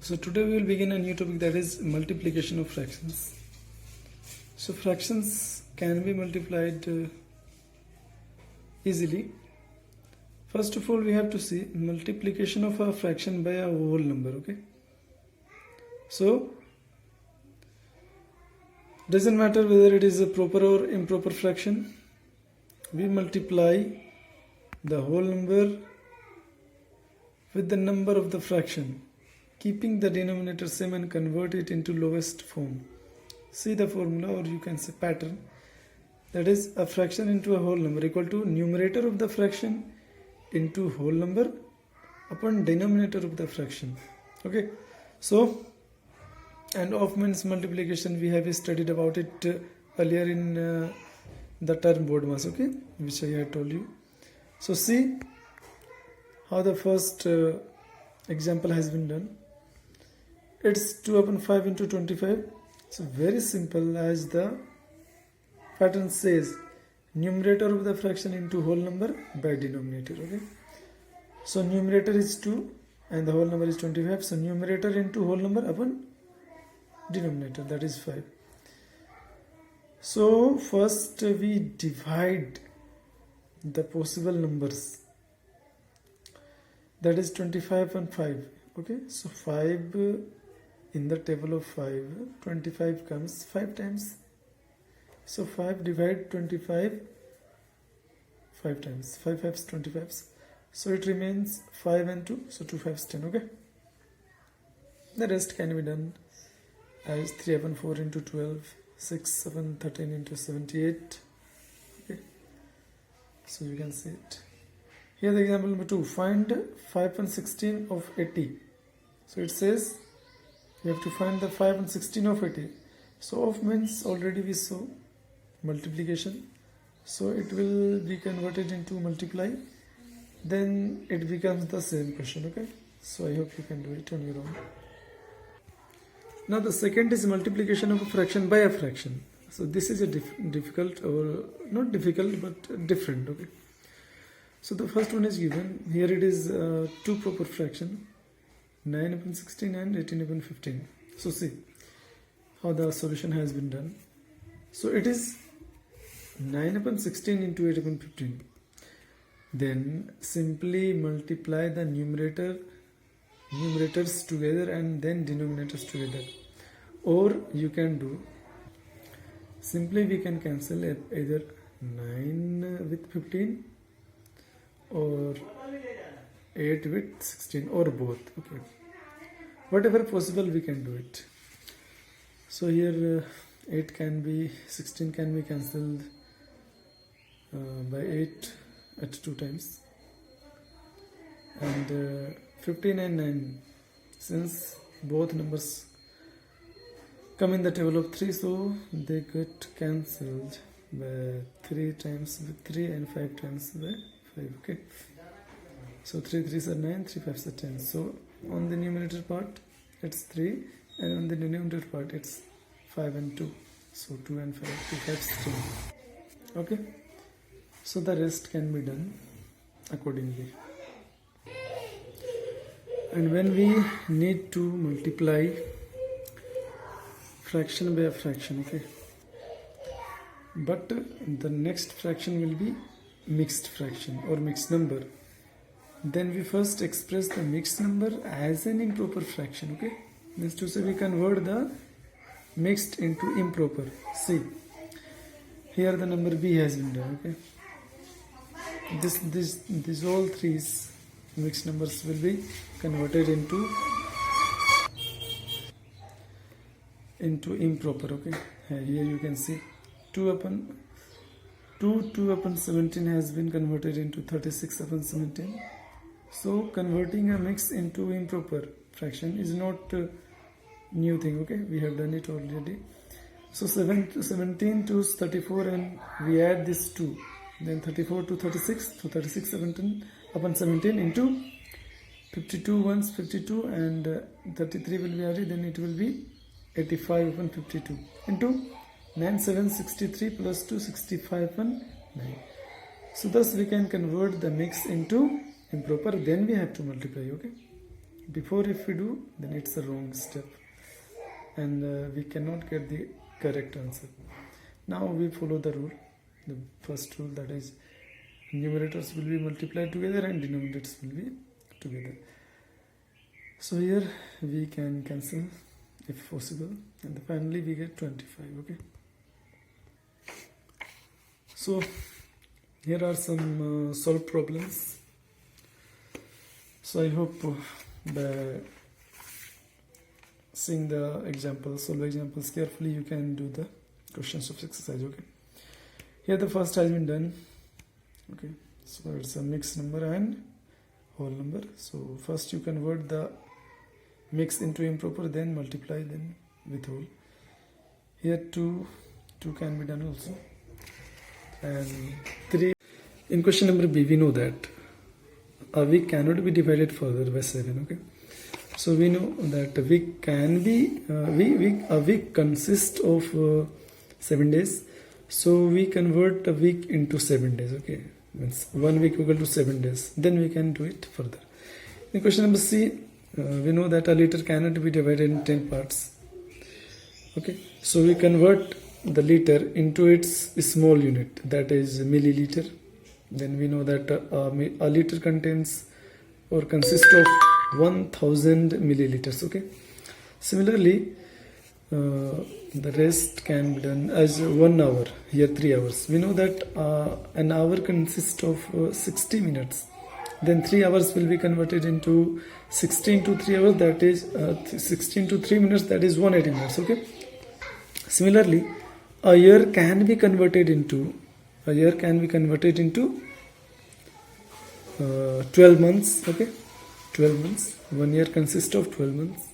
So today we will begin a new topic, that is multiplication of fractions. So fractions can be multiplied easily. First of all, we have to see multiplication of a fraction by a whole number. Okay. So doesn't matter whether it is a proper or improper fraction. We multiply the whole number with the number of the fraction, keeping the denominator same, and convert it into lowest form. See the formula, or you can say pattern. That is, a fraction into a whole number equal to numerator of the fraction into whole number upon denominator of the fraction. Okay. So, and of means multiplication, we have studied about it earlier in the term board mass, okay, which I had told you. So see how the first example has been done. It's 2 upon 5 into 25. So very simple, as the pattern says, numerator of the fraction into whole number by denominator. Okay. So numerator is 2 and the whole number is 25. So numerator into whole number upon denominator, that is 5. So first we divide the possible numbers, that is 25 and 5. Okay, so 5 in the table of 5, 25 comes 5 times. So 5 divide 25 5 times, 5 5s 25s. So it remains 5 and 2, so 2 5s 10. Okay, the rest can be done as 3 upon 4 into 12, 6 upon 13 into 78. Okay, so you can see it. Here the example number 2, find 5 upon 16 of 80. So it says you have to find the 5 and 16 of 80. So of means already we saw multiplication. So it will be converted into multiply. Then it becomes the same question. Okay. So I hope you can do it on your own. Now the second is multiplication of a fraction by a fraction. So this is a difficult, or not difficult, but different. Okay. So the first one is given. Here it is 2 proper fraction, 9 upon 16 and 18 upon 15. So see how the solution has been done. So it is 9 upon 16 into 8 upon 15. Then simply multiply the numerators together and then denominators together. Or you can do, simply we can cancel either 9 with 15 or 8 with 16, or both. Okay, whatever possible we can do it. So here 16 can be cancelled by 8 at 2 times, and 15 and 9, since both numbers come in the table of 3, so they get cancelled by 3 times with 3 and 5 times by 5. Okay, so 3 3s are 9, 3 5s are 10. So on the numerator part it's 3, and on the denominator part it's 5 and 2. So 2 and 5, 2 5s 10. Okay, so the rest can be done accordingly. And when we need to multiply fraction by a fraction, okay, but the next fraction will be mixed fraction or mixed number, then we first express the mixed number as an improper fraction. Okay, means to say we convert the mixed into improper. See, here the number b has been done. Okay, this all three mixed numbers will be converted into improper. Okay, here you can see 2 upon 17 has been converted into 36 upon 17. So converting a mix into improper fraction is not a new thing. Okay, we have done it already. So 17 to 34, and we add this 2, then 34 to 36, so 36 17 upon 17 into 52 once 52, and 33 will be added, then it will be 85 upon 52 into 9 7 63 plus 2 65 upon 9. So thus we can convert the mix into improper, then we have to multiply. Okay, Before if we do, then it's a wrong step, and we cannot get the correct answer. Now we follow the rule, the first rule, that is numerators will be multiplied together and denominators will be together. So here we can cancel if possible, and finally we get 25. Okay, so here are some solved problems. So I hope by seeing the examples, solve examples carefully, you can do the questions of exercise. Okay, here the first has been done. Okay, so it's a mixed number and whole number. So first you convert the mix into improper, then multiply, then with whole. Here 2 can be done also, and 3. In question number B, we know that a week cannot be divided further by 7. Okay, so we know that a week can be a week consists of 7 days. So we convert a week into 7 days. Okay, means 1 week equal to 7 days. Then we can do it further. In question number C, we know that a liter cannot be divided in 10 parts. Okay, so we convert the liter into its small unit, that is milliliter. Then we know that a liter contains or consists of 1000 milliliters. Okay, similarly the rest can be done as 1 hour. Here 3 hours. We know that an hour consists of 60 minutes. Then 3 hours will be converted into 16 to 3 hours, that is 16 to 3 minutes, that is 180 minutes. Okay, similarly a year can be converted into 12 months. Okay, 12 months. 1 year consists of 12 months.